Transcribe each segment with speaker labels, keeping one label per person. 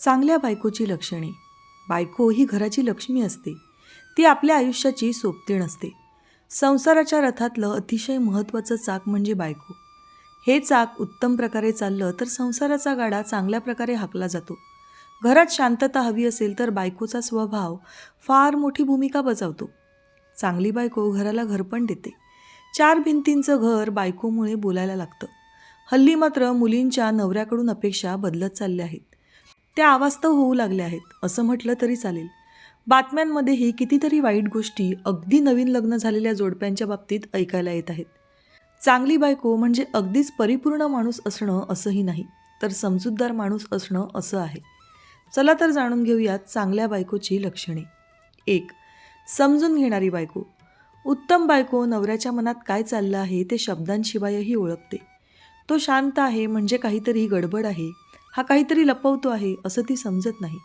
Speaker 1: चांगल्या बायकोची लक्षणे. बायको ही घराची लक्ष्मी असते. ती आपल्या आयुष्याची सोबतीण असते. संसाराच्या रथातलं अतिशय महत्त्वाचं चाक म्हणजे बायको. हे चाक उत्तम प्रकारे चाललं तर संसाराचा गाडा चांगल्या प्रकारे हाकला जातो. घरात शांतता हवी असेल तर बायकोचा स्वभाव फार मोठी भूमिका बजावतो. चांगली बायको घराला घरपण देते. 4 भिंतींचं घर बायकोमुळे बोलायला लागतं. हल्ली मात्र मुलींच्या नवऱ्याकडून अपेक्षा बदलत चालल्या आहेत. त्या अवास्तव होऊ लागल्या आहेत असं म्हटलं तरी चालेल. बातम्यांमध्येही कितीतरी वाईट गोष्टी अगदी नवीन लग्न झालेल्या जोडप्यांच्या बाबतीत ऐकायला येत आहेत. चांगली बायको म्हणजे अगदीच परिपूर्ण माणूस असणं असंही नाही, तर समजूतदार माणूस असणं असं आहे. चला तर जाणून घेऊयात चांगल्या बायकोची लक्षणे. 1. समजून घेणारी बायको. उत्तम बायको नवऱ्याच्या मनात काय चाललं आहे ते शब्दांशिवायही ओळखते. तो शांत आहे म्हणजे काहीतरी गडबड आहे, हा काहीतरी लपवतो आहे असं ती समजत नाही.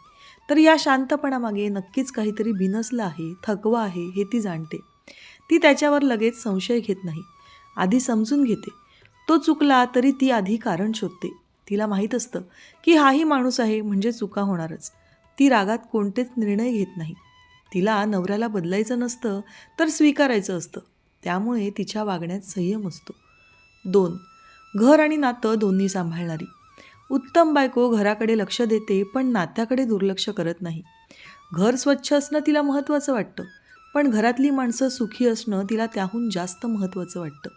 Speaker 1: तर या शांतपणामागे नक्कीच काहीतरी बिनसलं आहे, थकवा आहे हे ती जाणते. ती त्याच्यावर लगेच संशय घेत नाही, आधी समजून घेते. तो चुकला तरी ती आधी कारण शोधते. तिला माहीत असतं की हाही माणूस आहे म्हणजे चुका होणारच. ती रागात कोणतेच निर्णय घेत नाही. तिला नवऱ्याला बदलायचं नसतं तर स्वीकारायचं असतं. त्यामुळे तिच्या वागण्यात संयम असतो. 2. घर आणि नातं दोन्ही सांभाळणारी. उत्तम बायको घराकडे लक्ष देते पण नात्याकडे दुर्लक्ष करत नाही. घर स्वच्छ असणं तिला महत्त्वाचं वाटतं, पण घरातली माणसं सुखी असणं तिला त्याहून जास्त महत्त्वाचं वाटतं.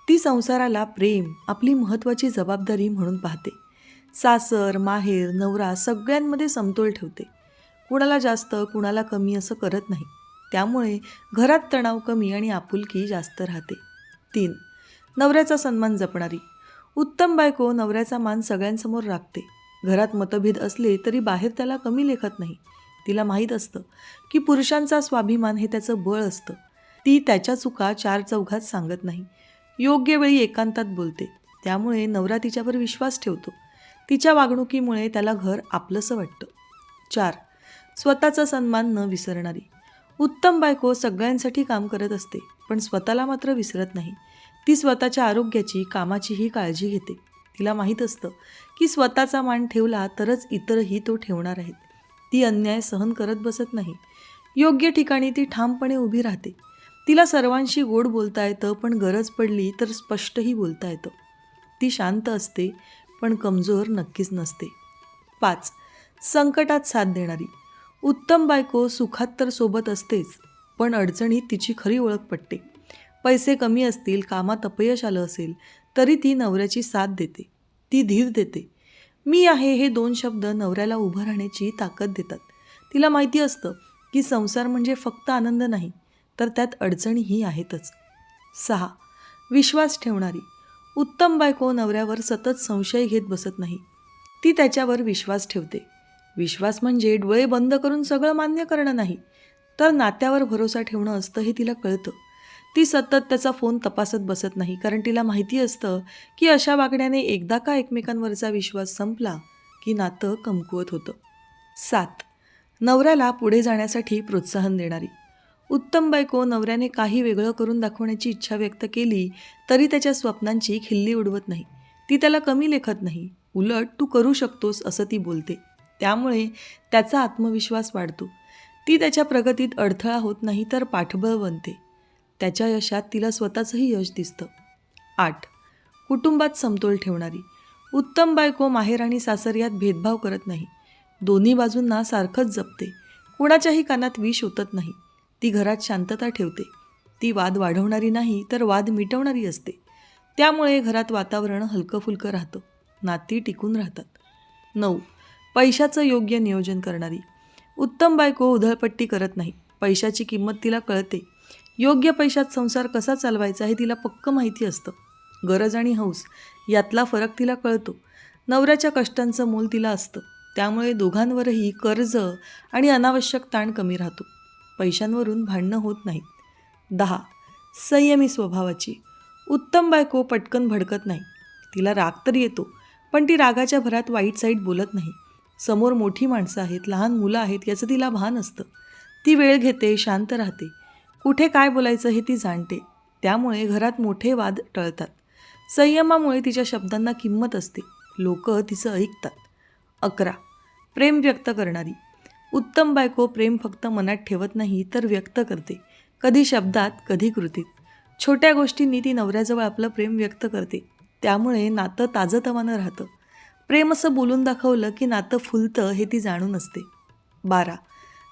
Speaker 1: ती संसाराला प्रेम, आपली महत्त्वाची जबाबदारी म्हणून पाहते. सासर, माहेर, नवरा सगळ्यांमध्ये समतोल ठेवते. कुणाला जास्त कुणाला कमी असं करत नाही. त्यामुळे घरात तणाव कमी आणि आपुलकी जास्त राहते. 3. नवऱ्याचा सन्मान जपणारी. उत्तम बायको नवऱ्याचा मान सगळ्यांसमोर राखते. घरात मतभेद असले तरी बाहेर त्याला कमी लेखत नाही. तिला माहीत असतं की पुरुषांचा स्वाभिमान हे त्याचं बळ असतं. ती त्याच्या चुका 4 चौघात सांगत नाही. योग्य वेळी एकांतात बोलते. त्यामुळे नवरा तिच्यावर विश्वास ठेवतो. तिच्या वागणुकीमुळे त्याला घर आपलंसं वाटतं. 4. स्वतःचा सन्मान न विसरणारी. उत्तम बायको सगळ्यांसाठी काम करत असते, पण स्वतःला मात्र विसरत नाही. ती स्वतःच्या आरोग्याची, कामाचीही काळजी घेते. तिला माहीत असतं की स्वतःचा मान ठेवला तरच इतरही तो ठेवणार आहेत. ती अन्याय सहन करत बसत नाही. योग्य ठिकाणी ती ठामपणे उभी राहते. तिला सर्वांशी गोड बोलता येतं, पण गरज पडली तर स्पष्टही बोलता येतं. ती शांत असते पण कमजोर नक्कीच नसते. 5. संकटात साथ देणारी. उत्तम बायको सुखात तर सोबत असतेच, पण अडचणीत तिची खरी ओळख पटते. पैसे कमी असतील, कामात अपयश आलं असेल तरी ती नवऱ्याची साथ देते. ती धीर देते. मी आहे हे 2 शब्द नवऱ्याला उभं राहण्याची ताकद देतात. तिला माहिती असतं की संसार म्हणजे फक्त आनंद नाही, तर त्यात अडचणीही आहेतच. 6. विश्वास ठेवणारी. उत्तम बायको नवऱ्यावर सतत संशय घेत बसत नाही. ती त्याच्यावर विश्वास ठेवते. विश्वास म्हणजे डोळे बंद करून सगळं मान्य करणं नाही, तर नात्यावर भरोसा ठेवणं असतं हे तिला कळतं. ती सतत त्याचा फोन तपासत बसत नाही, कारण तिला माहिती असतं की अशा वागण्याने एकदा का एकमेकांवरचा विश्वास संपला की नातं कमकुवत होतं. 7. नवऱ्याला पुढे जाण्यासाठी प्रोत्साहन देणारी. उत्तम बायको नवऱ्याने काही वेगळं करून दाखवण्याची इच्छा व्यक्त केली तरी त्याच्या स्वप्नांची खिल्ली उडवत नाही. ती त्याला कमी लेखत नाही. उलट तू करू शकतोस असं ती बोलते. त्यामुळे त्याचा आत्मविश्वास वाढतो. ती त्याच्या प्रगतीत अडथळा होत नाही तर पाठबळ बनते. त्याच्या यशात तिला स्वतःचंही यश दिसतं. 8. कुटुंबात समतोल ठेवणारी. उत्तम बायको माहेर आणि सासर यात भेदभाव करत नाही. दोन्ही बाजूंना सारखंच जपते. कुणाच्याही कानात विष ओतत नाही. ती घरात शांतता ठेवते. ती वाद वाढवणारी नाही तर वाद मिटवणारी असते. त्यामुळे घरात वातावरण हलकं-फुलकं राहतं. नाती टिकून राहतात. 9. पैशाचं योग्य नियोजन करणारी. उत्तम बायको उधळपट्टी करत नाही. पैशाची किंमत तिला कळते. योग्य पैशात संसार कसा चालवायचा हे तिला पक्कं माहिती असतं. गरज आणि हौस यातला फरक तिला कळतो. नवऱ्याच्या कष्टांचं मोल तिला असतं. त्यामुळे दोघांवरही कर्ज आणि अनावश्यक ताण कमी राहतो. पैशांवरून भांडणं होत नाहीत. 10. संयमी स्वभावाची. उत्तम बायको पटकन भडकत नाही. तिला राग तर येतो, पण ती रागाच्या भरात वाईट साईट बोलत नाही. समोर मोठी माणसं आहेत, लहान मुलं आहेत याचं तिला भान असतं. ती वेळ घेते, शांत राहते. कुठे काय बोलायचं हे ती जाणते. त्यामुळे घरात मोठे वाद टळतात. संयमामुळे तिच्या शब्दांना किंमत असते. लोक तिचं ऐकतात. 11. प्रेम व्यक्त करणारी. उत्तम बायको प्रेम फक्त मनात ठेवत नाही तर व्यक्त करते, कधी शब्दात कधी कृतीत. छोट्या गोष्टींनी ती नवऱ्याजवळ आपलं प्रेम व्यक्त करते, त्यामुळे नातं ताजंतवानं राहतं. प्रेम असं बोलून दाखवलं की नातं फुलतं हे ती जाणून असते. 12.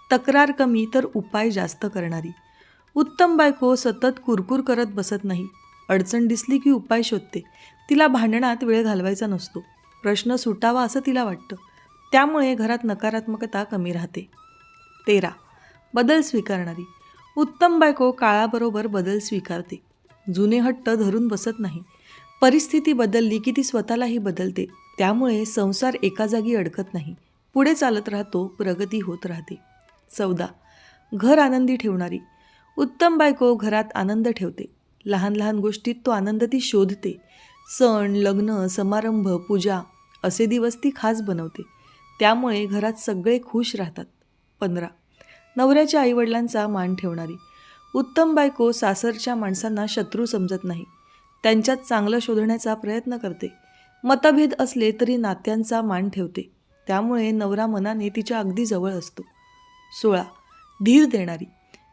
Speaker 1: तक्रार कमी तर उपाय जास्त करणारी. उत्तम बायको सतत कुरकुर करत बसत नाही. अडचण दिसली की उपाय शोधते. तिला भांडणात वेळ घालवायचा नसतो, प्रश्न सुटावा असं तिला वाटतं. त्यामुळे घरात नकारात्मकता कमी राहते. 13. बदल स्वीकारणारी. उत्तम बायको काळाबरोबर बदल स्वीकारते. जुने हट्ट धरून बसत नाही. परिस्थिती बदलली की ती स्वतःलाही बदलते. त्यामुळे संसार एका जागी अडकत नाही, पुढे चालत राहतो, प्रगती होत राहते. 14. घर आनंदी ठेवणारी. उत्तम बायको घरात आनंद ठेवते. लहान लहान गोष्टीत तो आनंद ती शोधते. सण, लग्न, समारंभ, पूजा असे दिवस ती खास बनवते. त्यामुळे घरात सगळे खुश राहतात. 15. नवऱ्याच्या आईवडिलांचा मान ठेवणारी. उत्तम बायको सासरच्या माणसांना शत्रू समजत नाही. त्यांच्यात चांगलं शोधण्याचा प्रयत्न करते. मतभेद असले तरी नात्यांचा मान ठेवते. त्यामुळे नवरा मनाने तिच्या अगदी जवळ असतो. 16. धीर देणारी.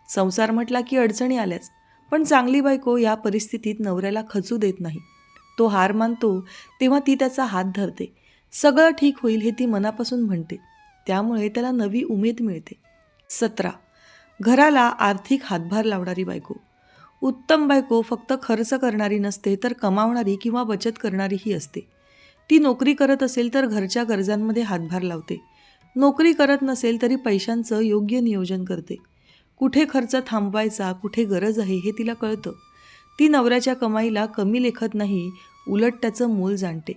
Speaker 1: संसार म्हटला की अडचणी आल्याच, पण चांगली बायको या परिस्थितीत नवऱ्याला खचू देत नाही. तो हार मानतो तेव्हा ती त्याचा हात धरते. सगळं ठीक होईल हे ती मनापासून म्हणते. त्यामुळे त्याला नवी उमेद मिळते. 17. घराला आर्थिक हातभार लावणारी बायको. उत्तम बायको फक्त खर्च करणारी नसते तर कमावणारी किंवा बचत करणारीही असते. ती नोकरी करत असेल तर घरच्या गरजांमध्ये हातभार लावते. नोकरी करत नसेल तरी पैशांचं योग्य नियोजन करते. कुठे खर्च थांबवायचा, कुठे गरज आहे हे तिला कळतं. ती नवऱ्याच्या कमाईला कमी लेखत नाही, उलट त्याचं मोल जाणते.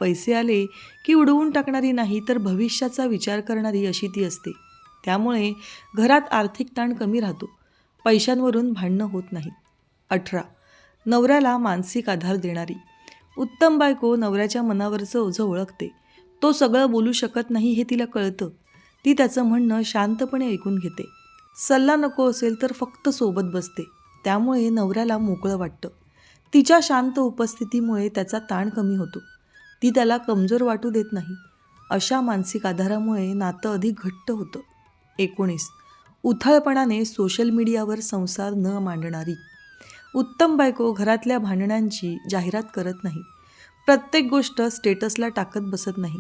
Speaker 1: पैसे आले की उडवून टाकणारी नाही तर भविष्याचा विचार करणारी अशी ती असते. त्यामुळे घरात आर्थिक ताण कमी राहतो. पैशांवरून भांडणं होत नाहीत. 18. नवऱ्याला मानसिक आधार देणारी. उत्तम बायको नवऱ्याच्या मनावरचं ओझं ओळखते. तो सगळं बोलू शकत नाही हे तिला कळतं. ती त्याचं म्हणणं शांतपणे ऐकून घेते. सल्ला नको असेल तर फक्त सोबत बसते. त्यामुळे नवऱ्याला मोकळं वाटतं. तिच्या शांत उपस्थितीमुळे त्याचा ताण कमी होतो. ती त्याला कमजोर वाटू देत नाही. अशा मानसिक आधारामुळे नातं अधिक घट्ट होतं. 19. उथळपणाने सोशल मीडियावर संसार न मांडणारी. उत्तम बायको घरातल्या भांडणांची जाहिरात करत नाही. प्रत्येक गोष्ट स्टेटसला टाकत बसत नाही.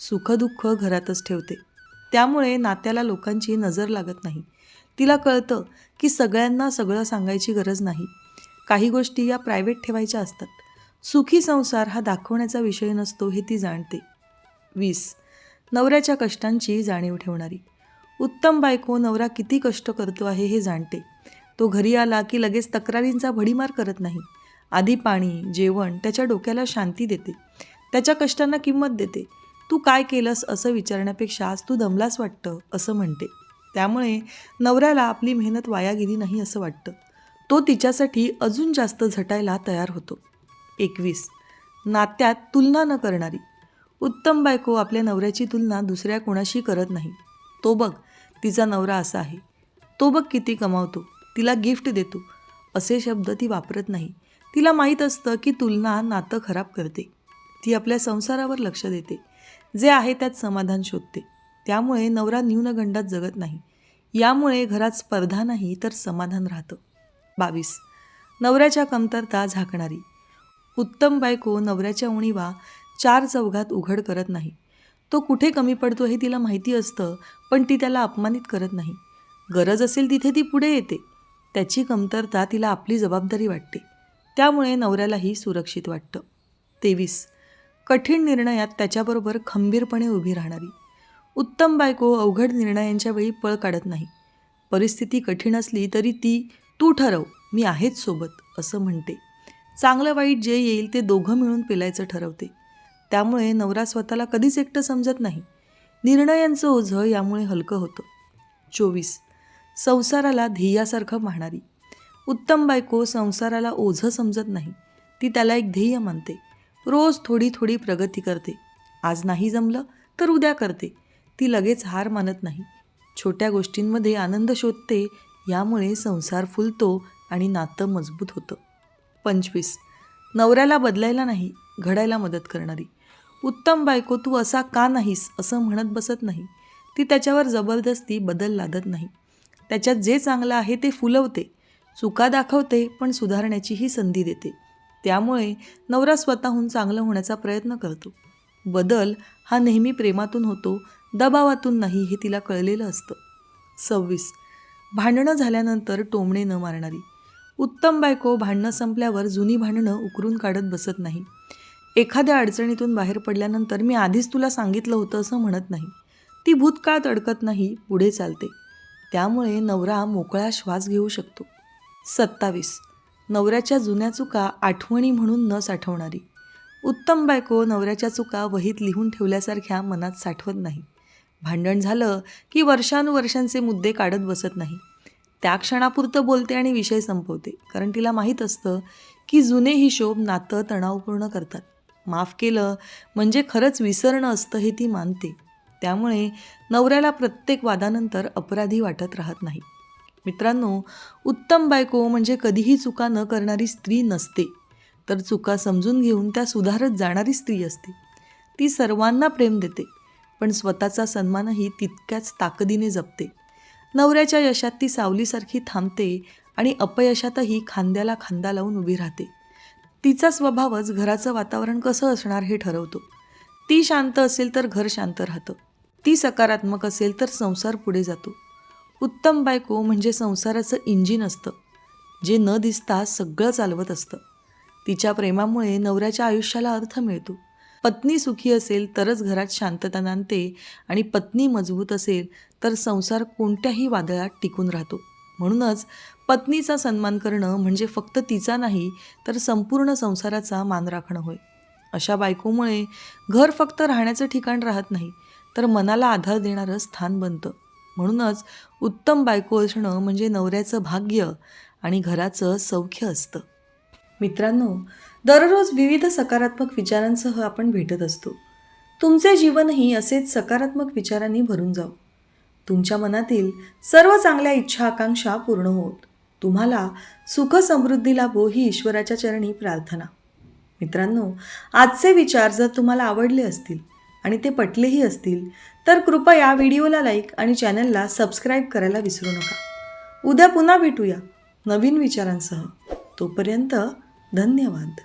Speaker 1: सुखदुःख घरातच ठेवते. त्यामुळे नात्याला लोकांची नजर लागत नाही. तिला कळतं की सगळ्यांना सगळं सांगायची गरज नाही. काही गोष्टी या प्रायव्हेट ठेवायच्या असतात. सुखी संसार हा दाखवण्याचा विषय नसतो हे ती जाणते. 20. नवऱ्याच्या कष्टांची जाणीव ठेवणारी. उत्तम बायको नवरा किती कष्ट करतो आहे हे जाणते. तो घरी आला की लगेच तक्रारींचा भडीमार करत नाही. आधी पाणी, जेवण त्याच्या डोक्याला शांती देते. त्याच्या कष्टांना किंमत देते. तू काय केलंस असं विचारण्यापेक्षा आज तू दमलास वाटतं असं म्हणते. त्यामुळे नवऱ्याला आपली मेहनत वाया गेली नाही असं वाटतं. तो तिच्यासाठी अजून जास्त झटायला तयार होतो. 21. नात्यात तुलना न करणारी. उत्तम बायको आपल्या नवऱ्याची तुलना दुसऱ्या कोणाशी करत नाही. तो बघ तिचा नवरा असा आहे, तो बघ किती कमावतो, तिला गिफ्ट देतो असे शब्द ती वापरत नाही. तिला माहीत असतं की तुलना नातं खराब करते. ती आपल्या संसारावर लक्ष देते. जे आहे त्यात समाधान शोधते. त्यामुळे नवरा न्यूनगंडात जगत नाही. यामुळे घरात स्पर्धा नाही तर समाधान राहतं. 22. नवऱ्याच्या कमतरता झाकणारी. उत्तम बायको नवऱ्याच्या उणीवा 4 चौघात उघड करत नाही. तो कुठे कमी पडतो हे तिला माहिती असतं, पण ती त्याला अपमानित करत नाही. गरज असेल तिथे ती पुढे येते. त्याची कमतरता तिला आपली जबाबदारी वाटते. त्यामुळे नवऱ्यालाही सुरक्षित वाटतं. 23. कठीण निर्णयात त्याच्याबरोबर खंबीरपणे उभी राहणारी. उत्तम बायको अवघड निर्णयांच्या वेळी पळ काढत नाही. परिस्थिती कठीण असली तरी ती तू ठरव, मी आहेच सोबत असं म्हणते. चांगलं वाईट जे येईल ते दोघं मिळून पेलायचं ठरवते. त्यामुळे नवरा स्वतःला कधीच एकटं समजत नाही. निर्णयांचं ओझं यामुळे हलकं होतं. 24. संसाराला ध्येयासारखं पाहणारी. उत्तम बायको संसाराला ओझं समजत नाही. ती त्याला एक ध्येय मानते. रोज थोडी थोडी प्रगती करते. आज नाही जमलं तर उद्या करते. ती लगेच हार मानत नाही. छोट्या गोष्टींमध्ये आनंद शोधते. यामुळे संसार फुलतो आणि नातं मजबूत होतं. 25. नवऱ्याला बदलायला नाही, घडायला मदत करणारी. उत्तम बायको तू असा का नाहीस असं म्हणत बसत नाही. ती त्याच्यावर जबरदस्ती बदल लादत नाही. त्याच्यात जे चांगलं आहे ते फुलवते, चुका दाखवते, पण सुधारण्याचीही संधी देते. त्यामुळे नवरा स्वतःहून चांगलं होण्याचा प्रयत्न करतो. बदल हा नेहमी प्रेमातून होतो, दबावातून नाही हे तिला कळलेलं असतं. 26. भांडणं झाल्यानंतर टोमणे न मारणारी. उत्तम बायको भांडणं संपल्यावर जुनी भांडणं उकरून काढत बसत नाही. एखाद्या अडचणीतून बाहेर पडल्यानंतर मी आधीच तुला सांगितलं होतं असं म्हणत नाही. ती भूतकाळात अडकत नाही, पुढे चालते. त्यामुळे नवरा मोकळा श्वास घेऊ शकतो. 27. नवऱ्याच्या जुन्या चुका आठवणी म्हणून न साठवणारी. उत्तम बायको नवऱ्याच्या चुका वहीत लिहून ठेवल्यासारख्या मनात साठवत नाही. भांडण झालं की वर्षानुवर्षांचे मुद्दे काढत बसत नाही. त्या क्षणापुरतं बोलते आणि विषय संपवते, कारण तिला माहीत असतं की जुने हिशोब नातं तणावपूर्ण करतात. माफ केलं म्हणजे खरंच विसरणं असतं हे ती मानते. त्यामुळे नवऱ्याला प्रत्येक वादानंतर अपराधी वाटत राहत नाही. मित्रांनो, उत्तम बायको म्हणजे कधीही चुका न करणारी स्त्री नसते, तर चुका समजून घेऊन त्या सुधारत जाणारी स्त्री असते. ती सर्वांना प्रेम देते, पण स्वतःचा सन्मानही तितक्याच ताकदीने जपते. नवऱ्याच्या यशात ती सावलीसारखी थांबते आणि अपयशातही खांद्याला खांदा लावून उभी राहते. तिचा स्वभावच घराचं वातावरण कसं असणार हे ठरवतो. ती शांत असेल तर घर शांत राहतं. ती सकारात्मक असेल तर संसार पुढे जातो. उत्तम बायको म्हणजे संसाराचं इंजिन असतं, जे न दिसता सगळं चालवत असतं. तिच्या प्रेमामुळे नवऱ्याच्या आयुष्याला अर्थ मिळतो. पत्नी सुखी असेल तरच घरात शांतता नांदते आणि पत्नी मजबूत असेल तर संसार कोणत्याही वादळात टिकून राहतो. म्हणूनच पत्नीचा सन्मान करणं म्हणजे फक्त तिचा नाही, तर संपूर्ण संसाराचा मान राखणं होय. अशा बायकोमुळे घर फक्त राहण्याचं ठिकाण राहत नाही, तर मनाला आधार देणारं स्थान बनतं. म्हणूनच उत्तम बायको असणं म्हणजे नवऱ्याचं भाग्य आणि घराचं सौख्य असतं. मित्रांनो, दररोज विविध सकारात्मक विचारांसह आपण भेटत असतो. तुमचे जीवनही असेच सकारात्मक विचारांनी भरून जावो. तुमच्या मनातील सर्व चांगल्या इच्छा आकांक्षा पूर्ण होत. तुम्हाला सुख समृद्धी लाभो ही ईश्वराच्या चरणी प्रार्थना. मित्रांनो, आजचे विचार जर तुम्हाला आवडले असतील आणि ते पटलेही असतील तर कृपया व्हिडिओला लाईक आणि चॅनलला सबस्क्राईब करायला विसरू नका. उद्या पुन्हा भेटूया नवीन विचारांसह. तोपर्यंत धन्यवाद.